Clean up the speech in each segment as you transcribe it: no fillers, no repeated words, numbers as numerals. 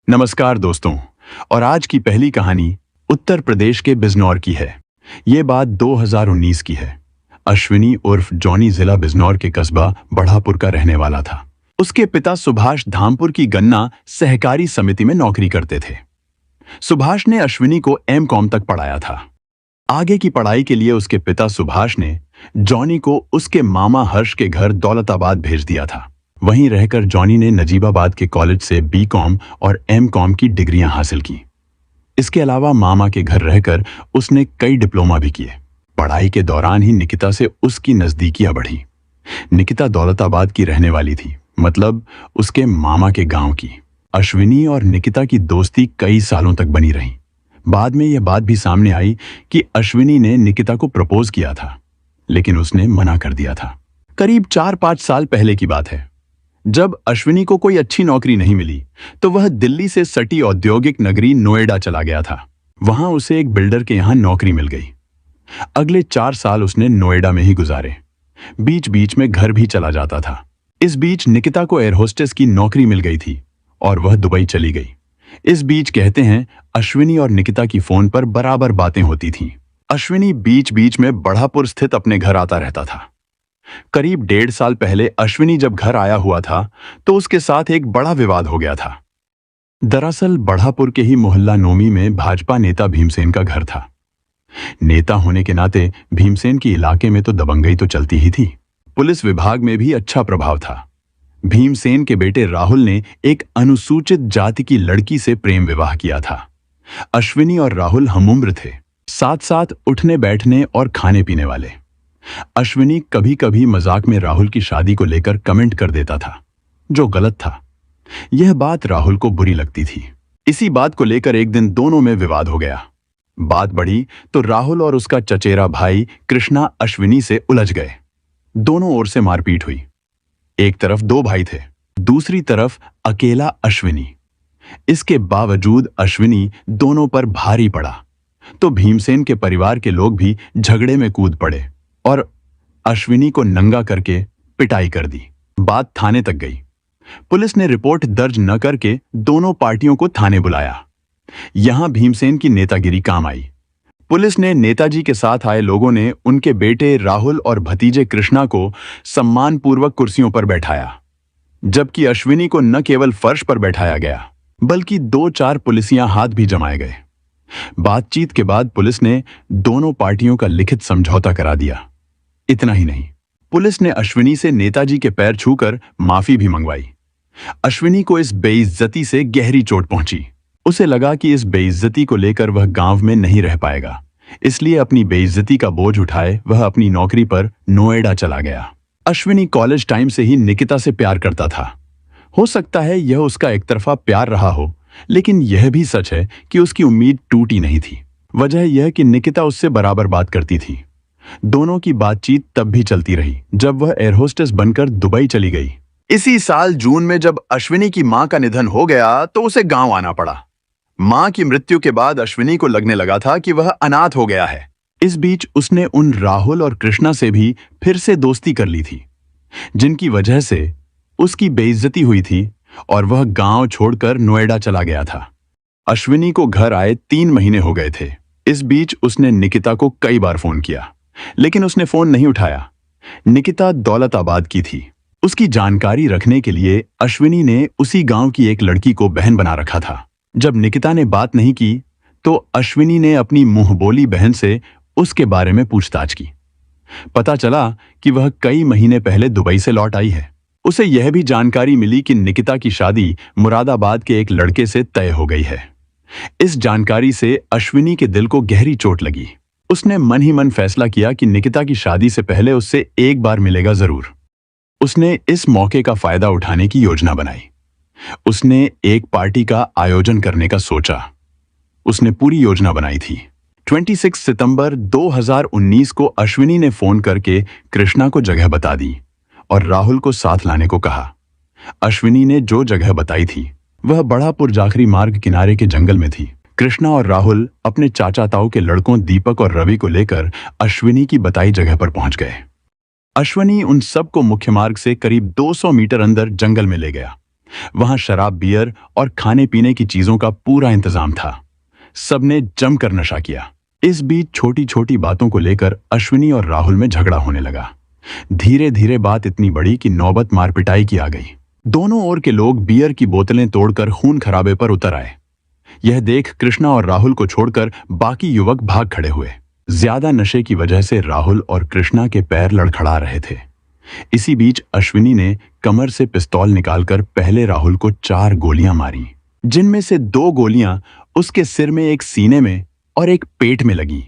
नमस्कार दोस्तों। और आज की पहली कहानी उत्तर प्रदेश के बिजनौर की है। ये बात 2019 की है। अश्विनी उर्फ जॉनी जिला बिजनौर के कस्बा बढ़ापुर का रहने वाला था। उसके पिता सुभाष धामपुर की गन्ना सहकारी समिति में नौकरी करते थे। सुभाष ने अश्विनी को एमकॉम तक पढ़ाया था। आगे की पढ़ाई के लिए उसके पिता सुभाष ने जॉनी को उसके मामा हर्ष के घर दौलताबाद भेज दिया था। वहीं रहकर जॉनी ने नजीबाबाद के कॉलेज से बीकॉम और एमकॉम की डिग्रियां हासिल की। इसके अलावा मामा के घर रहकर उसने कई डिप्लोमा भी किए। पढ़ाई के दौरान ही निकिता से उसकी नजदीकियां बढ़ी। निकिता दौलताबाद की रहने वाली थी, मतलब उसके मामा के गांव की। अश्विनी और निकिता की दोस्ती कई सालों तक बनी रही। बाद में यह बात भी सामने आई कि अश्विनी ने निकिता को प्रपोज किया था, लेकिन उसने मना कर दिया था। करीब 4-5 साल पहले की बात है। जब अश्विनी को कोई अच्छी नौकरी नहीं मिली तो वह दिल्ली से सटी औद्योगिक नगरी नोएडा चला गया था। वहां उसे एक बिल्डर के यहां नौकरी मिल गई। अगले 4 साल उसने नोएडा में ही गुजारे। बीच बीच में घर भी चला जाता था। इस बीच निकिता को एयर होस्टेस की नौकरी मिल गई थी और वह दुबई चली गई। इस बीच कहते हैं अश्विनी और निकिता की फोन पर बराबर बातें होती थीं। अश्विनी बीच बीच में बढ़ापुर स्थित अपने घर आता रहता था। करीब 1.5 साल पहले अश्विनी जब घर आया हुआ था तो उसके साथ एक बड़ा विवाद हो गया था। दरअसल बढ़ापुर के ही मोहल्ला नोमी में भाजपा नेता भीमसेन का घर था। नेता होने के नाते भीमसेन के इलाके में तो दबंगई तो चलती ही थी। पुलिस विभाग में भी अच्छा प्रभाव था। भीमसेन के बेटे राहुल ने एक अनुसूचित जाति की लड़की से प्रेम विवाह किया था। अश्विनी और राहुल हमउम्र थे, साथ साथ उठने बैठने और खाने पीने वाले। अश्विनी कभी कभी मजाक में राहुल की शादी को लेकर कमेंट कर देता था, जो गलत था। यह बात राहुल को बुरी लगती थी। इसी बात को लेकर एक दिन दोनों में विवाद हो गया। बात बढ़ी तो राहुल और उसका चचेरा भाई कृष्णा अश्विनी से उलझ गए। दोनों ओर से मारपीट हुई। एक तरफ 2 भाई थे, दूसरी तरफ अकेला अश्विनी। इसके बावजूद अश्विनी दोनों पर भारी पड़ा तो भीमसेन के परिवार के लोग भी झगड़े में कूद पड़े और अश्विनी को नंगा करके पिटाई कर दी। बात थाने तक गई। पुलिस ने रिपोर्ट दर्ज न करके दोनों पार्टियों को थाने बुलाया। यहां भीमसेन की नेतागिरी काम आई। पुलिस ने नेताजी के साथ आए लोगों ने उनके बेटे राहुल और भतीजे कृष्णा को सम्मानपूर्वक कुर्सियों पर बैठाया, जबकि अश्विनी को न केवल फर्श पर बैठाया गया बल्कि 2-4 पुलिसियां हाथ भी जमाए गए। बातचीत के बाद पुलिस ने दोनों पार्टियों का लिखित समझौता करा दिया। इतना ही नहीं, पुलिस ने अश्विनी से नेताजी के पैर छूकर माफी भी मंगवाई। अश्विनी को इस बेइज्जती से गहरी चोट पहुंची। उसे लगा कि इस बेइज्जती को लेकर वह गांव में नहीं रह पाएगा, इसलिए अपनी बेइज्जती का बोझ उठाए वह अपनी नौकरी पर नोएडा चला गया। अश्विनी कॉलेज टाइम से ही निकिता से प्यार करता था। हो सकता है यह उसका एकतरफा प्यार रहा हो, लेकिन यह भी सच है कि उसकी उम्मीद टूटी नहीं थी। वजह यह कि निकिता उससे बराबर बात करती थी। दोनों की बातचीत तब भी चलती रही जब वह एयर होस्टेस बनकर दुबई चली गई। इसी साल जून में जब अश्विनी की मां का निधन हो गया तो उसे गांव आना पड़ा। मां की मृत्यु के बाद अश्विनी को लगने लगा था कि वह अनाथ हो गया है। इस बीच उसने उन राहुल और कृष्णा से भी फिर से दोस्ती कर ली थी, जिनकी वजह से उसकी बेइज्जती हुई थी और वह गांव छोड़कर नोएडा चला गया था। अश्विनी को घर आए 3 महीने हो गए थे। इस बीच उसने निकिता को कई बार फोन किया, लेकिन उसने फोन नहीं उठाया। निकिता दौलताबाद की थी। उसकी जानकारी रखने के लिए अश्विनी ने उसी गांव की एक लड़की को बहन बना रखा था। जब निकिता ने बात नहीं की तो अश्विनी ने अपनी मुंहबोली बहन से उसके बारे में पूछताछ की। पता चला कि वह कई महीने पहले दुबई से लौट आई है। उसे यह भी जानकारी मिली कि निकिता की शादी मुरादाबाद के एक लड़के से तय हो गई है। इस जानकारी से अश्विनी के दिल को गहरी चोट लगी। उसने मन ही मन फैसला किया कि निकिता की शादी से पहले उससे एक बार मिलेगा जरूर। उसने इस मौके का फायदा उठाने की योजना बनाई। उसने एक पार्टी का आयोजन करने का सोचा। उसने पूरी योजना बनाई थी। 26 सितंबर 2019 को अश्विनी ने फोन करके कृष्णा को जगह बता दी और राहुल को साथ लाने को कहा। अश्विनी ने जो जगह बताई थी वह बढ़ापुर जाखरी मार्ग किनारे के जंगल में थी। कृष्णा और राहुल अपने चाचा ताऊ के लड़कों दीपक और रवि को लेकर अश्विनी की बताई जगह पर पहुंच गए। अश्विनी उन सबको मुख्य मार्ग से करीब 200 मीटर अंदर जंगल में ले गया। वहां शराब, बियर और खाने पीने की चीजों का पूरा इंतजाम था। सबने जमकर नशा किया। इस बीच छोटी छोटी बातों को लेकर अश्विनी और राहुल में झगड़ा होने लगा। धीरे धीरे बात इतनी बड़ी कि नौबत मारपिटाई की आ गई। दोनों ओर के लोग बियर की बोतलें तोड़कर खून खराबे पर उतर आए। यह देख कृष्णा और राहुल को छोड़कर बाकी युवक भाग खड़े हुए। ज्यादा नशे की वजह से राहुल और कृष्णा के पैर लड़खड़ा रहे थे। इसी बीच अश्विनी ने कमर से पिस्तौल निकालकर पहले राहुल को 4 गोलियां मारी, जिनमें से 2 गोलियां उसके सिर में, एक सीने में और एक पेट में लगी।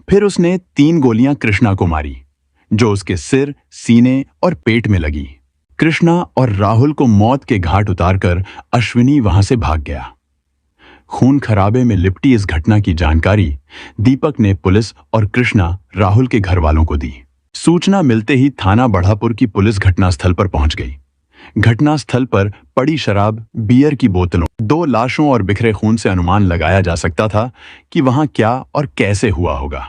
फिर उसने 3 गोलियां कृष्णा को मारी, जो उसके सिर, सीने और पेट में लगी। कृष्णा और राहुल को मौत के घाट उतारकर अश्विनी वहां से भाग गया। खून खराबे में लिपटी इस घटना की जानकारी दीपक ने पुलिस और कृष्णा, राहुल के घर वालों को दी। सूचना मिलते ही थाना बढ़ापुर की पुलिस घटनास्थल पर पहुंच गई। घटनास्थल पर पड़ी शराब, बियर की बोतलों, 2 लाशों और बिखरे खून से अनुमान लगाया जा सकता था कि वहां क्या और कैसे हुआ होगा।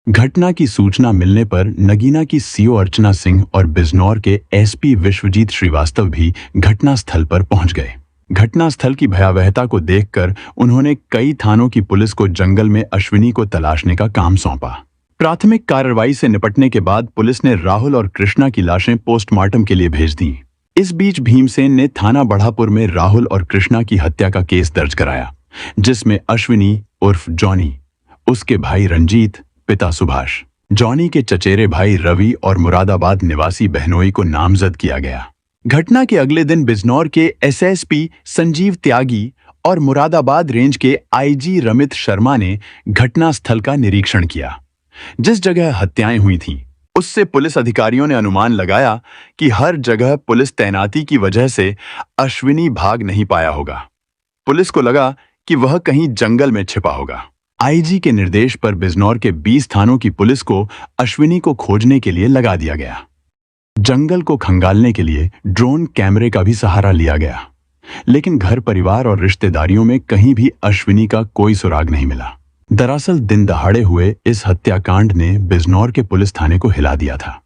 घटना की सूचना मिलने पर नगीना की सीओ अर्चना सिंह और बिजनौर के एसपी विश्वजीत श्रीवास्तव भी घटनास्थल पर पहुंच गए। घटनास्थल की भयावहता को देखकर उन्होंने कई थानों की पुलिस को जंगल में अश्विनी को तलाशने का काम सौंपा। प्राथमिक कार्रवाई से निपटने के बाद पुलिस ने राहुल और कृष्णा की लाशें पोस्टमार्टम के लिए भेज दी। इस बीच भीमसेन ने थाना बढ़ापुर में राहुल और कृष्णा की हत्या का केस दर्ज कराया, जिसमें अश्विनी उर्फ जॉनी, उसके भाई रंजीत, पिता सुभाष, जॉनी के चचेरे भाई रवि और मुरादाबाद निवासी बहनोई को नामजद किया गया। घटना के अगले दिन बिजनौर के एसएसपी संजीव त्यागी और मुरादाबाद रेंज के आईजी रमित शर्मा ने घटनास्थल का निरीक्षण किया। जिस जगह हत्याएं हुई थीं, उससे पुलिस अधिकारियों ने अनुमान लगाया कि हर जगह पुलिस तैनाती की वजह से अश्विनी भाग नहीं पाया होगा। पुलिस को लगा कि वह कहीं जंगल में छिपा होगा। आईजी के निर्देश पर बिजनौर के 20 थानों की पुलिस को अश्विनी को खोजने के लिए लगा दिया गया। जंगल को खंगालने के लिए ड्रोन कैमरे का भी सहारा लिया गया, लेकिन घर परिवार और रिश्तेदारियों में कहीं भी अश्विनी का कोई सुराग नहीं मिला। दरअसल दिन दहाड़े हुए इस हत्याकांड ने बिजनौर के पुलिस थाने को हिला दिया था।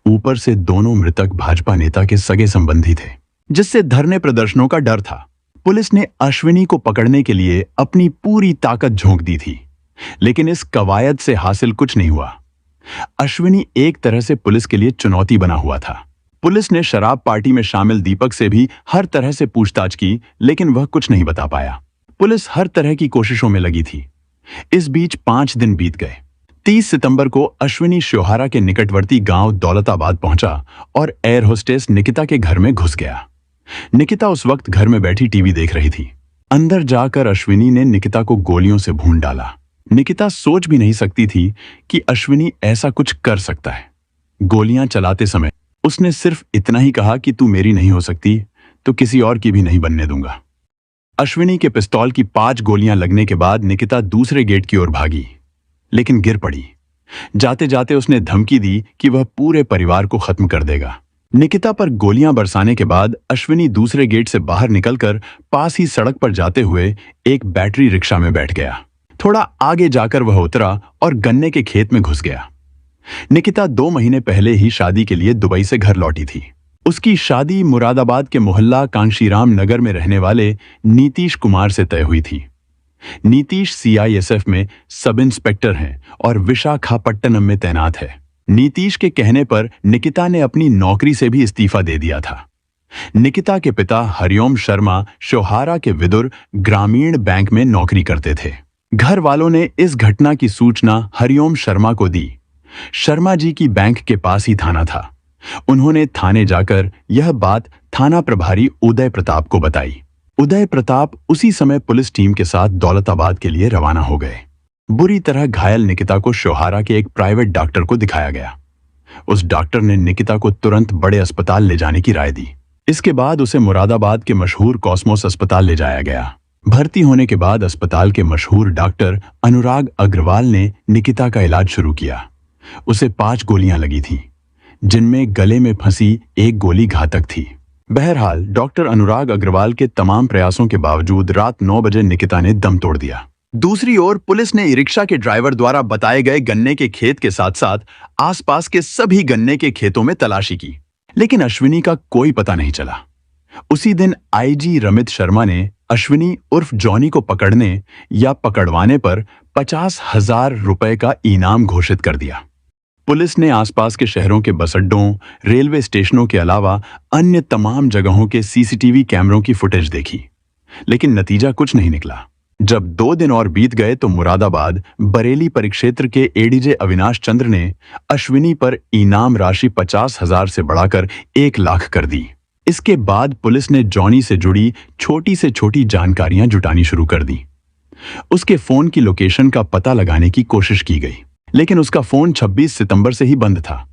ऊपर से दोनों मृतक भाजपा नेता के सगे संबंधी थे, जिससे धरने प्रदर्शनों का डर था। पुलिस ने अश्विनी को पकड़ने के लिए अपनी पूरी ताकत झोंक दी थी, लेकिन इस कवायद से हासिल कुछ नहीं हुआ। अश्विनी एक तरह से पुलिस के लिए चुनौती बना हुआ था। पुलिस ने शराब पार्टी में शामिल दीपक से भी हर तरह से पूछताछ की, लेकिन वह कुछ नहीं बता पाया। पुलिस हर तरह की कोशिशों में लगी थी। इस बीच 5 दिन बीत गए। 30 सितंबर को अश्विनी श्योहारा के निकटवर्ती गांव दौलताबाद पहुंचा और एयर होस्टेस निकिता के घर में घुस गया। निकिता उस वक्त घर में बैठी टीवी देख रही थी। अंदर जाकर अश्विनी ने निकिता को गोलियों से भून डाला। निकिता सोच भी नहीं सकती थी कि अश्विनी ऐसा कुछ कर सकता है। गोलियां चलाते समय उसने सिर्फ इतना ही कहा कि तू मेरी नहीं हो सकती तो किसी और की भी नहीं बनने दूंगा। अश्विनी के पिस्तौल की 5 गोलियां लगने के बाद निकिता दूसरे गेट की ओर भागी, लेकिन गिर पड़ी। जाते जाते उसने धमकी दी कि वह पूरे परिवार को खत्म कर देगा। निकिता पर गोलियां बरसाने के बाद अश्विनी दूसरे गेट से बाहर निकलकर पास ही सड़क पर जाते हुए एक बैटरी रिक्शा में बैठ गया। थोड़ा आगे जाकर वह उतरा और गन्ने के खेत में घुस गया। निकिता 2 महीने पहले ही शादी के लिए दुबई से घर लौटी थी। उसकी शादी मुरादाबाद के मोहल्ला कांशीराम नगर में रहने वाले नीतीश कुमार से तय हुई थी। नीतीश सीआईएसएफ में सब इंस्पेक्टर हैं और विशाखापट्टनम में तैनात है। नीतीश के कहने पर निकिता ने अपनी नौकरी से भी इस्तीफा दे दिया था। निकिता के पिता हरिओम शर्मा श्योहारा के विदुर ग्रामीण बैंक में नौकरी करते थे। घर वालों ने इस घटना की सूचना हरिओम शर्मा को दी। शर्मा जी की बैंक के पास ही थाना था। उन्होंने थाने जाकर यह बात थाना प्रभारी उदय प्रताप को बताई। उदय प्रताप उसी समय पुलिस टीम के साथ दौलताबाद के लिए रवाना हो गए। बुरी तरह घायल निकिता को श्योहारा के एक प्राइवेट डॉक्टर को दिखाया गया। उस डॉक्टर ने निकिता को तुरंत बड़े अस्पताल ले जाने की राय दी। इसके बाद उसे मुरादाबाद के मशहूर कॉस्मोस अस्पताल ले जाया गया। भर्ती होने के बाद अस्पताल के मशहूर डॉक्टर अनुराग अग्रवाल ने निकिता का इलाज शुरू किया। उसे 5 गोलियां लगी थीं, जिनमें गले में फंसी एक गोली घातक थी। बहरहाल डॉक्टर अनुराग अग्रवाल के तमाम प्रयासों के बावजूद रात 9 बजे निकिता ने दम तोड़ दिया। दूसरी ओर पुलिस ने ई-रिक्शा के ड्राइवर द्वारा बताए गए गन्ने के खेत के साथ साथ आसपास के सभी गन्ने के खेतों में तलाशी की, लेकिन अश्विनी का कोई पता नहीं चला। उसी दिन आईजी रमित शर्मा ने अश्विनी उर्फ जॉनी को पकड़ने या पकड़वाने पर 50,000 रुपए का इनाम घोषित कर दिया। पुलिस ने आसपास के शहरों के बस अड्डों, रेलवे स्टेशनों के अलावा अन्य तमाम जगहों के सीसीटीवी कैमरों की फुटेज देखी, लेकिन नतीजा कुछ नहीं निकला। जब 2 दिन और बीत गए तो मुरादाबाद बरेली परिक्षेत्र के एडीजे अविनाश चंद्र ने अश्विनी पर इनाम राशि 50,000 से बढ़ाकर 1 लाख कर दी। इसके बाद पुलिस ने जॉनी से जुड़ी छोटी से छोटी जानकारियां जुटानी शुरू कर दी। उसके फोन की लोकेशन का पता लगाने की कोशिश की गई, लेकिन उसका फोन 26 सितंबर से ही बंद था।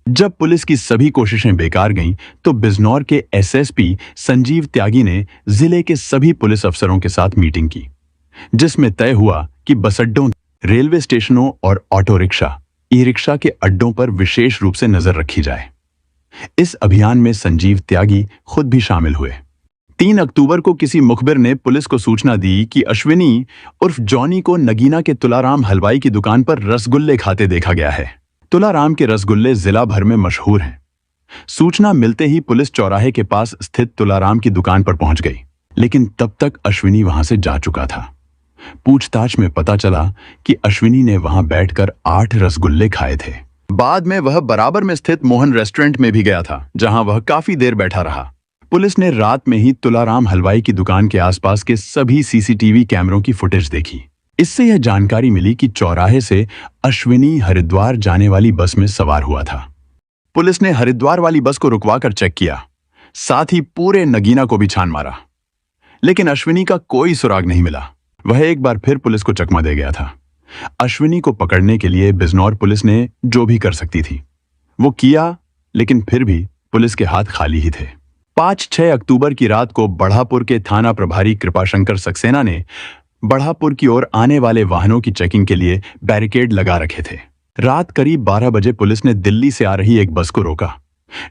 जब पुलिस की सभी कोशिशें बेकार गईं, तो बिजनौर के एसएसपी संजीव त्यागी ने जिले के सभी पुलिस अफसरों के साथ मीटिंग की, जिसमें तय हुआ कि बस अड्डों, रेलवे स्टेशनों और ऑटो रिक्शा, ई रिक्शा के अड्डों पर विशेष रूप से नजर रखी जाए। इस अभियान में संजीव त्यागी खुद भी शामिल हुए। 3 अक्टूबर को किसी मुखबिर ने पुलिस को सूचना दी कि अश्विनी उर्फ जॉनी को नगीना के तुलाराम हलवाई की दुकान पर रसगुल्ले खाते देखा गया है। तुलाराम के रसगुल्ले जिला भर में मशहूर हैं। सूचना मिलते ही पुलिस चौराहे के पास स्थित तुलाराम की दुकान पर पहुंच गई, लेकिन तब तक अश्विनी वहां से जा चुका था। पूछताछ में पता चला कि अश्विनी ने वहां बैठकर 8 रसगुल्ले खाए थे। बाद में वह बराबर में स्थित मोहन रेस्टोरेंट में भी गया था, जहां वह काफी देर बैठा रहा। पुलिस ने रात में ही तुलाराम हलवाई की दुकान के आसपास के सभी सीसीटीवी कैमरों की फुटेज देखी। इससे यह जानकारी मिली कि चौराहे से अश्विनी हरिद्वार जाने वाली बस में सवार हुआ था। पुलिस ने हरिद्वार वाली बस को रुकवाकर चेक किया, साथ ही पूरे नगीना को भी छान मारा, लेकिन अश्विनी का कोई सुराग नहीं मिला। वह एक बार फिर पुलिस को चकमा दे गया था। अश्विनी को पकड़ने के लिए बिजनौर पुलिस ने जो भी कर सकती थी वो किया, लेकिन फिर भी पुलिस के हाथ खाली ही थे। 5-6 अक्टूबर की रात को बढ़ापुर के थाना प्रभारी कृपाशंकर सक्सेना ने बढ़ापुर की ओर आने वाले वाहनों की चेकिंग के लिए बैरिकेड लगा रखे थे। रात करीब 12 बजे पुलिस ने दिल्ली से आ रही एक बस को रोका।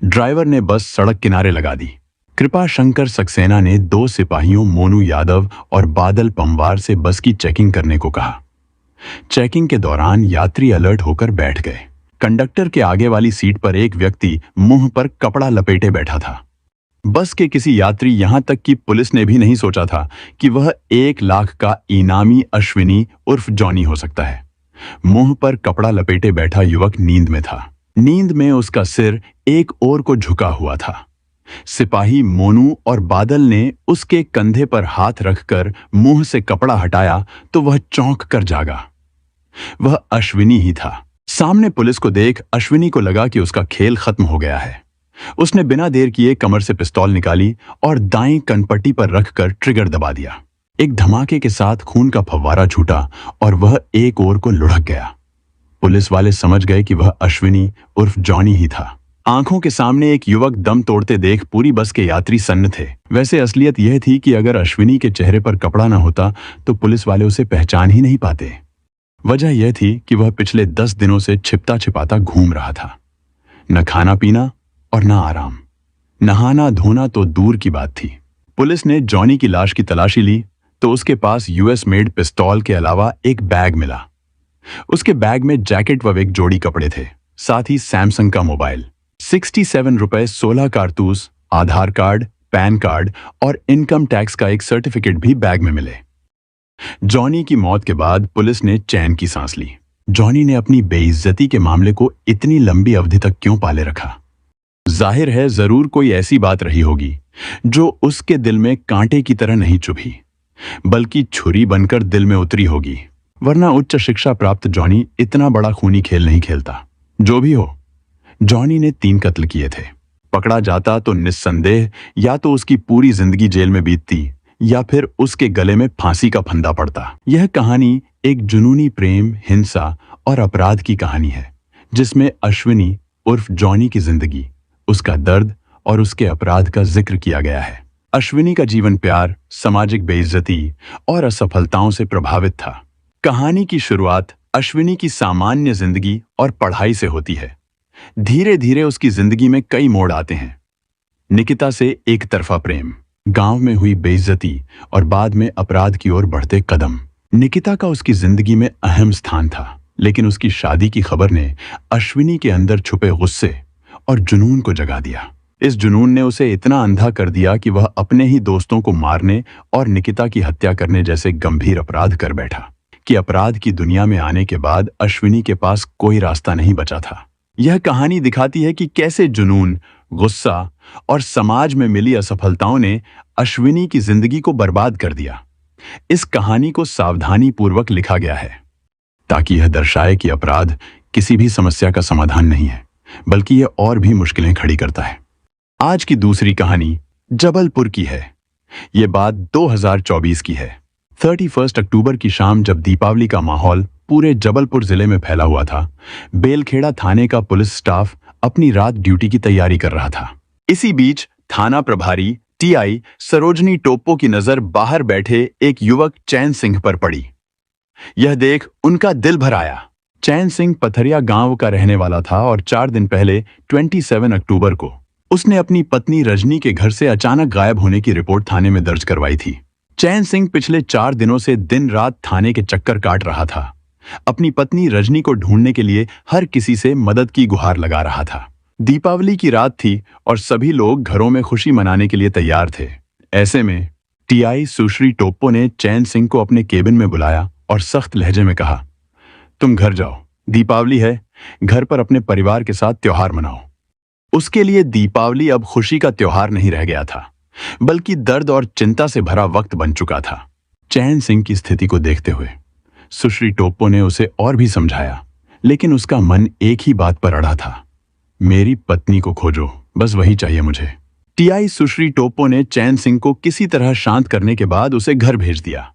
ड्राइवर ने बस सड़क किनारे लगा दी। कृपाशंकर सक्सेना ने 2 सिपाहियों मोनू यादव और बादल पंवार से बस की चेकिंग करने को कहा। चेकिंग के दौरान यात्री अलर्ट होकर बैठ गए। कंडक्टर के आगे वाली सीट पर एक व्यक्ति मुंह पर कपड़ा लपेटे बैठा था। बस के किसी यात्री, यहां तक कि पुलिस ने भी नहीं सोचा था कि वह 1 लाख का इनामी अश्विनी उर्फ जॉनी हो सकता है। मुंह पर कपड़ा लपेटे बैठा युवक नींद में था। नींद में उसका सिर एक ओर को झुका हुआ था। सिपाही मोनू और बादल ने उसके कंधे पर हाथ रखकर मुंह से कपड़ा हटाया तो वह चौंक कर जागा। वह अश्विनी ही था। सामने पुलिस को देख अश्विनी को लगा कि उसका खेल खत्म हो गया है। उसने बिना देर किए कमर से पिस्तौल निकाली और दाईं कनपट्टी पर रखकर ट्रिगर दबा दिया। एक धमाके के साथ खून का फव्वारा छूटा और वह एक ओर को लुढ़क गया। पुलिस वाले समझ गए कि वह अश्विनी उर्फ जॉनी ही था। आंखों के सामने एक युवक दम तोड़ते देख पूरी बस के यात्री सन्न थे। वैसे असलियत यह थी कि अगर अश्विनी के चेहरे पर कपड़ा न होता तो पुलिस वाले उसे पहचान ही नहीं पाते। वजह यह थी कि वह पिछले 10 दिनों से छिपता छिपाता घूम रहा था। न खाना पीना और न आराम। नहाना धोना तो दूर की बात थी। पुलिस ने जॉनी की लाश की तलाशी ली तो उसके पास यूएस मेड पिस्तौल के अलावा एक बैग मिला। उसके बैग में जैकेट व एक जोड़ी कपड़े थे, साथ ही सैमसंग का मोबाइल। 67 रुपए, 16 कारतूस, आधार कार्ड, पैन कार्ड और इनकम टैक्स का एक सर्टिफिकेट भी बैग में मिले। जॉनी की मौत के बाद पुलिस ने चैन की सांस ली। जॉनी ने अपनी बेइज्जती के मामले को इतनी लंबी अवधि तक क्यों पाले रखा? जाहिर है जरूर कोई ऐसी बात रही होगी जो उसके दिल में कांटे की तरह नहीं चुभी, बल्कि छुरी बनकर दिल में उतरी होगी। वरना उच्च शिक्षा प्राप्त जॉनी इतना बड़ा खूनी खेल नहीं खेलता। जो भी हो, जॉनी ने 3 कत्ल किए थे। पकड़ा जाता तो निस्संदेह या तो उसकी पूरी जिंदगी जेल में बीतती या फिर उसके गले में फांसी का फंदा पड़ता। यह कहानी एक जुनूनी प्रेम, हिंसा और अपराध की कहानी है, जिसमें अश्विनी उर्फ जॉनी की जिंदगी, उसका दर्द और उसके अपराध का जिक्र किया गया है। अश्विनी का जीवन प्यार, सामाजिक बेइज्जती और असफलताओं से प्रभावित था। कहानी की शुरुआत अश्विनी की सामान्य जिंदगी और पढ़ाई से होती है। धीरे धीरे उसकी जिंदगी में कई मोड़ आते हैं। निकिता से एक तरफा प्रेम, गांव में हुई बेइज्जती और बाद में अपराध की ओर बढ़ते कदम। निकिता का उसकी जिंदगी में अहम स्थान था, लेकिन उसकी शादी की खबर ने अश्विनी के अंदर छुपे गुस्से और जुनून को जगा दिया। इस जुनून ने उसे इतना अंधा कर दिया कि वह अपने ही दोस्तों को मारने और निकिता की हत्या करने जैसे गंभीर अपराध कर बैठा कि अपराध की दुनिया में आने के बाद अश्विनी के पास कोई रास्ता नहीं बचा था। यह कहानी दिखाती है कि कैसे जुनून, गुस्सा और समाज में मिली असफलताओं ने अश्विनी की जिंदगी को बर्बाद कर दिया। इस कहानी को सावधानी पूर्वक लिखा गया है ताकि यह दर्शाए कि अपराध किसी भी समस्या का समाधान नहीं है, बल्कि यह और भी मुश्किलें खड़ी करता है। आज की दूसरी कहानी जबलपुर की है। यह बात 2024 की है। 31 अक्टूबर की शाम जब दीपावली का माहौल पूरे जबलपुर जिले में फैला हुआ था, बेलखेड़ा थाने का पुलिस स्टाफ अपनी रात ड्यूटी की तैयारी कर रहा था। इसी बीच थाना प्रभारी टीआई सरोजनी टोप्पो की नजर बाहर बैठे एक युवक चैन सिंह पर पड़ी। यह देख उनका दिल भर आया। चैन सिंह पथरिया गांव का रहने वाला था और 4 दिन पहले 27 अक्टूबर को उसने अपनी पत्नी रजनी के घर से अचानक गायब होने की रिपोर्ट थाने में दर्ज करवाई थी। चैन सिंह पिछले 4 दिनों से दिन रात थाने के चक्कर काट रहा था। अपनी पत्नी रजनी को ढूंढने के लिए हर किसी से मदद की गुहार लगा रहा था। दीपावली की रात थी और सभी लोग घरों में खुशी मनाने के लिए तैयार थे। ऐसे में टीआई सुश्री टोप्पो ने चैन सिंह को अपने केबिन में बुलाया और सख्त लहजे में कहा, तुम घर जाओ, दीपावली है, घर पर अपने परिवार के साथ त्योहार मनाओ। उसके लिए दीपावली अब खुशी का त्योहार नहीं रह गया था, बल्कि दर्द और चिंता से भरा वक्त बन चुका था। चैन सिंह की स्थिति को देखते हुए सुश्री टोप्पो ने उसे और भी समझाया, लेकिन उसका मन एक ही बात पर अड़ा था, मेरी पत्नी को खोजो, बस वही चाहिए मुझे। टीआई सुश्री टोप्पो ने चैन सिंह को किसी तरह शांत करने के बाद उसे घर भेज दिया।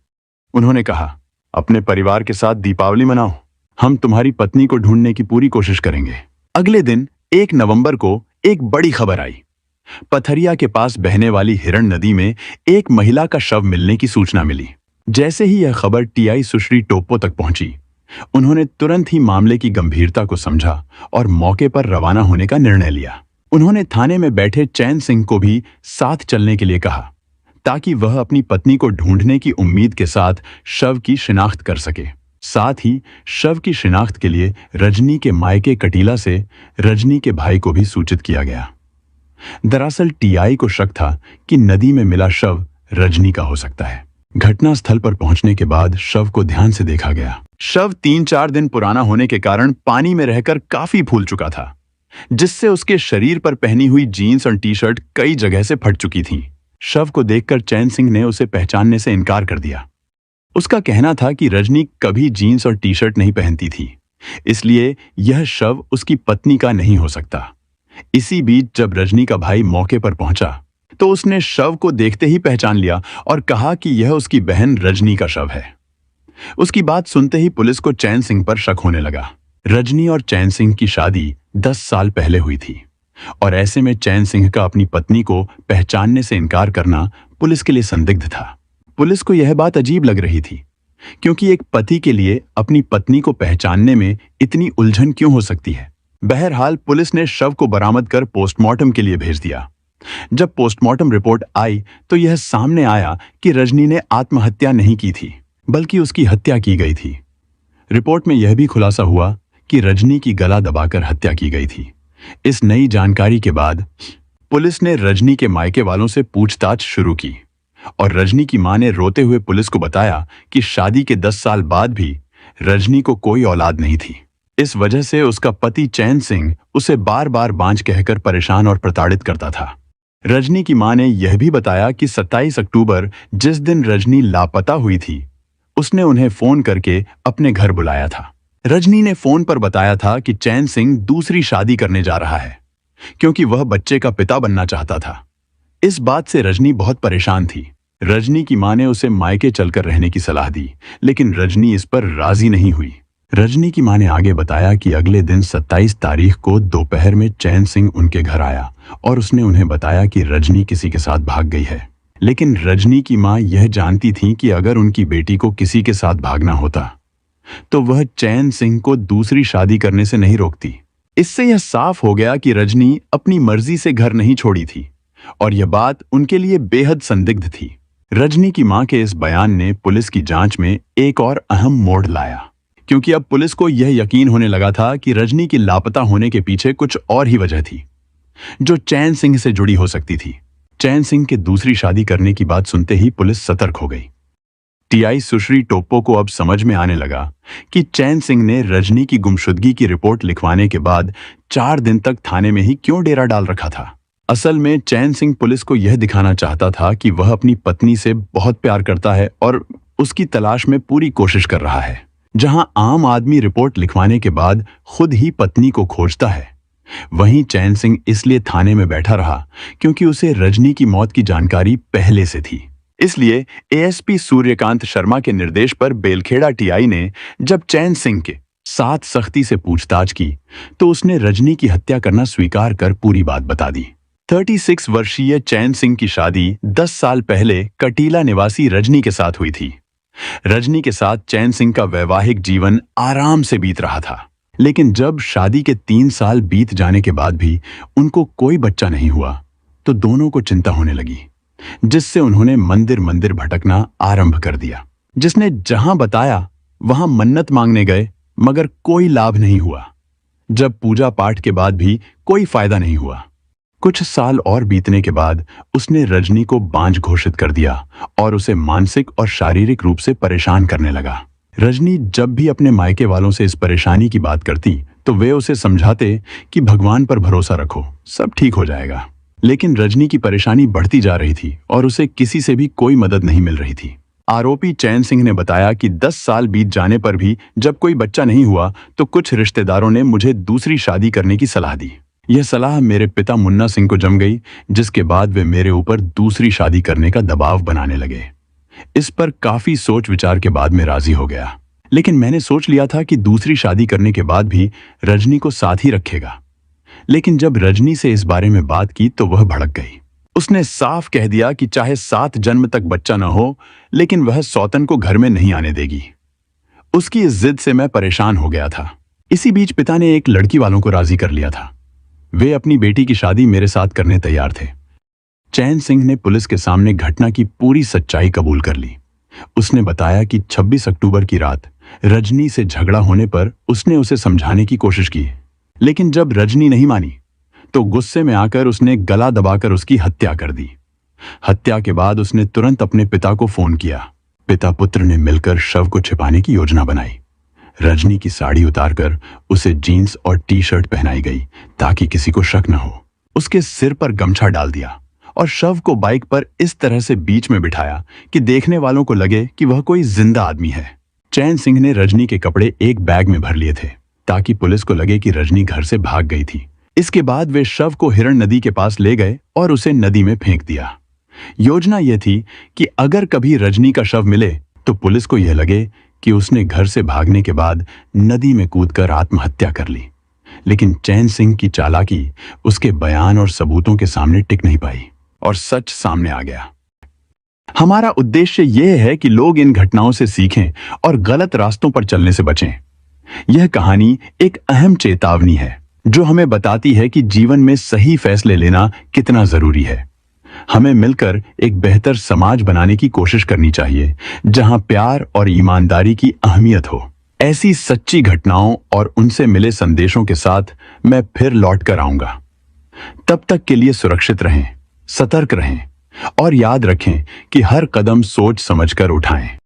उन्होंने कहा, अपने परिवार के साथ दीपावली मनाओ, हम तुम्हारी पत्नी को ढूंढने की पूरी कोशिश करेंगे। अगले दिन 1 नवंबर को एक बड़ी खबर आई। पथरिया के पास बहने वाली हिरण नदी में एक महिला का शव मिलने की सूचना मिली। जैसे ही यह खबर टीआई सुश्री टोप्पो तक पहुंची, उन्होंने तुरंत ही मामले की गंभीरता को समझा और मौके पर रवाना होने का निर्णय लिया। उन्होंने थाने में बैठे चैन सिंह को भी साथ चलने के लिए कहा, ताकि वह अपनी पत्नी को ढूंढने की उम्मीद के साथ शव की शिनाख्त कर सके। साथ ही शव की शिनाख्त के लिए रजनी के मायके कटीला से रजनी के भाई को भी सूचित किया गया। दरअसल टीआई को शक था कि नदी में मिला शव रजनी का हो सकता है। घटनास्थल पर पहुंचने के बाद शव को ध्यान से देखा गया। शव 3-4 दिन पुराना होने के कारण पानी में रहकर काफी फूल चुका था, जिससे उसके शरीर पर पहनी हुई जीन्स और टी-शर्ट कई जगह से फट चुकी थी। शव को देखकर चैन सिंह ने उसे पहचानने से इनकार कर दिया। उसका कहना था कि रजनी कभी जीन्स और टी-शर्ट नहीं पहनती थी, इसलिए यह शव उसकी पत्नी का नहीं हो सकता। इसी बीच जब रजनी का भाई मौके पर पहुंचा तो उसने शव को देखते ही पहचान लिया और कहा कि यह उसकी बहन रजनी का शव है। उसकी बात सुनते ही पुलिस को चैन सिंह पर शक होने लगा। रजनी और चैन सिंह की शादी 10 साल पहले हुई थी और ऐसे में चैन सिंह का अपनी पत्नी को पहचानने से इनकार करना पुलिस के लिए संदिग्ध था। पुलिस को यह बात अजीब लग रही थी, क्योंकि एक पति के लिए अपनी पत्नी को पहचानने में इतनी उलझन क्यों हो सकती है। बहरहाल पुलिस ने शव को बरामद कर पोस्टमार्टम के लिए भेज दिया। जब पोस्टमार्टम रिपोर्ट आई तो यह सामने आया कि रजनी ने आत्महत्या नहीं की थी, बल्कि उसकी हत्या की गई थी। रिपोर्ट में यह भी खुलासा हुआ कि रजनी की गला दबाकर हत्या की गई थी। इस नई जानकारी के बाद पुलिस ने रजनी के मायके वालों से पूछताछ शुरू की और रजनी की मां ने रोते हुए पुलिस को बताया कि शादी के 10 साल बाद भी रजनी को कोई औलाद नहीं थी। इस वजह से उसका पति चैन सिंह उसे बार बार बांझ कहकर परेशान और प्रताड़ित करता था। रजनी की मां ने यह भी बताया कि 27 अक्टूबर जिस दिन रजनी लापता हुई थी, उसने उन्हें फोन करके अपने घर बुलाया था। रजनी ने फोन पर बताया था कि चैन सिंह दूसरी शादी करने जा रहा है, क्योंकि वह बच्चे का पिता बनना चाहता था। इस बात से रजनी बहुत परेशान थी। रजनी की मां ने उसे मायके चलकर रहने की सलाह दी, लेकिन रजनी इस पर राजी नहीं हुई। रजनी की मां ने आगे बताया कि अगले दिन 27 तारीख को दोपहर में चैन सिंह उनके घर आया और उसने उन्हें बताया कि रजनी किसी के साथ भाग गई है। लेकिन रजनी की मां यह जानती थी कि अगर उनकी बेटी को किसी के साथ भागना होता तो वह चैन सिंह को दूसरी शादी करने से नहीं रोकती। इससे यह साफ हो गया कि रजनी अपनी मर्जी से घर नहीं छोड़ी थी और यह बात उनके लिए बेहद संदिग्ध थी। रजनी की मां के इस बयान ने पुलिस की जांच में एक और अहम मोड़ लाया, क्योंकि अब पुलिस को यह यकीन होने लगा था कि रजनी की लापता होने के पीछे कुछ और ही वजह थी। जो चैन सिंह से जुड़ी हो सकती थी। चैन सिंह के दूसरी शादी करने की बात सुनते ही पुलिस सतर्क हो गई। टीआई सुश्री टोप्पो को अब समझ में आने लगा कि चैन सिंह ने रजनी की गुमशुदगी की रिपोर्ट लिखवाने के बाद 4 दिन तक थाने में ही क्यों डेरा डाल रखा था। असल में चैन सिंह पुलिस को यह दिखाना चाहता था कि वह अपनी पत्नी से बहुत प्यार करता है और उसकी तलाश में पूरी कोशिश कर रहा है। जहां आम आदमी रिपोर्ट लिखवाने के बाद खुद ही पत्नी को खोजता है, वहीं चैन सिंह इसलिए थाने में बैठा रहा क्योंकि उसे रजनी की मौत की जानकारी पहले से थी। इसलिए एएसपी सूर्यकांत शर्मा के निर्देश पर बेलखेड़ा टीआई ने जब चैन सिंह के साथ सख्ती से पूछताछ की तो उसने रजनी की हत्या करना स्वीकार कर पूरी बात बता दी। 36 वर्षीय चैन सिंह की शादी 10 साल पहले कटीला निवासी रजनी के साथ हुई थी। रजनी के साथ चैन सिंह का वैवाहिक जीवन आराम से बीत रहा था, लेकिन जब शादी के 3 साल बीत जाने के बाद भी उनको कोई बच्चा नहीं हुआ तो दोनों को चिंता होने लगी, जिससे उन्होंने मंदिर मंदिर भटकना आरंभ कर दिया। जिसने जहां बताया वहां मन्नत मांगने गए, मगर कोई लाभ नहीं हुआ। जब पूजा पाठ के बाद भी कोई फायदा नहीं हुआ। कुछ साल और बीतने के बाद उसने रजनी को बांझ घोषित कर दिया और उसे मानसिक और शारीरिक रूप से परेशान करने लगा। रजनी जब भी अपने मायके वालों से इस परेशानी की बात करती तो वे उसे समझाते कि भगवान पर भरोसा रखो, सब ठीक हो जाएगा। लेकिन रजनी की परेशानी बढ़ती जा रही थी और उसे किसी से भी कोई मदद नहीं मिल रही थी। आरोपी चैन सिंह ने बताया कि 10 साल बीत जाने पर भी जब कोई बच्चा नहीं हुआ तो कुछ रिश्तेदारों ने मुझे दूसरी शादी करने की सलाह दी। यह सलाह मेरे पिता मुन्ना सिंह को जम गई, जिसके बाद वे मेरे ऊपर दूसरी शादी करने का दबाव बनाने लगे। इस पर काफी सोच विचार के बाद मैं राजी हो गया, लेकिन मैंने सोच लिया था कि दूसरी शादी करने के बाद भी रजनी को साथ ही रखेगा। लेकिन जब रजनी से इस बारे में बात की तो वह भड़क गई। उसने साफ कह दिया कि चाहे 7 जन्म तक बच्चा न हो, लेकिन वह सौतन को घर में नहीं आने देगी। उसकी इस जिद से मैं परेशान हो गया था। इसी बीच पिता ने एक लड़की वालों को राजी कर लिया था। वे अपनी बेटी की शादी मेरे साथ करने तैयार थे। चैन सिंह ने पुलिस के सामने घटना की पूरी सच्चाई कबूल कर ली। उसने बताया कि 26 अक्टूबर की रात रजनी से झगड़ा होने पर उसने उसे समझाने की कोशिश की, लेकिन जब रजनी नहीं मानी तो गुस्से में आकर उसने गला दबाकर उसकी हत्या कर दी। हत्या के बाद उसने तुरंत अपने पिता को फोन किया। पिता पुत्र ने मिलकर शव को छिपाने की योजना बनाई। रजनी की साड़ी उतारकर उसे जीन्स और टी-शर्ट पहनाई गई ताकि किसी को शक न हो। उसके सिर पर गमछा डाल दिया और शव को बाइक पर इस तरह से बीच में बिठाया कि देखने वालों को लगे कि वह कोई जिंदा आदमी है। चैन सिंह ने रजनी के कपड़े एक बैग में भर लिए थे ताकि पुलिस को लगे कि रजनी घर से भाग गई थी। इसके बाद वे शव को हिरण नदी के पास ले गए और उसे नदी में फेंक दिया। योजना यह थी कि अगर कभी रजनी का शव मिले तो पुलिस को यह लगे कि उसने घर से भागने के बाद नदी में कूदकर आत्महत्या कर ली। लेकिन चैन सिंह की चालाकी उसके बयान और सबूतों के सामने टिक नहीं पाई और सच सामने आ गया। हमारा उद्देश्य यह है कि लोग इन घटनाओं से सीखें और गलत रास्तों पर चलने से बचें। यह कहानी एक अहम चेतावनी है जो हमें बताती है कि जीवन में सही फैसले लेना कितना जरूरी है। हमें मिलकर एक बेहतर समाज बनाने की कोशिश करनी चाहिए जहां प्यार और ईमानदारी की अहमियत हो। ऐसी सच्ची घटनाओं और उनसे मिले संदेशों के साथ मैं फिर लौट कर आऊंगा। तब तक के लिए सुरक्षित रहें, सतर्क रहें और याद रखें कि हर कदम सोच समझकर उठाएं।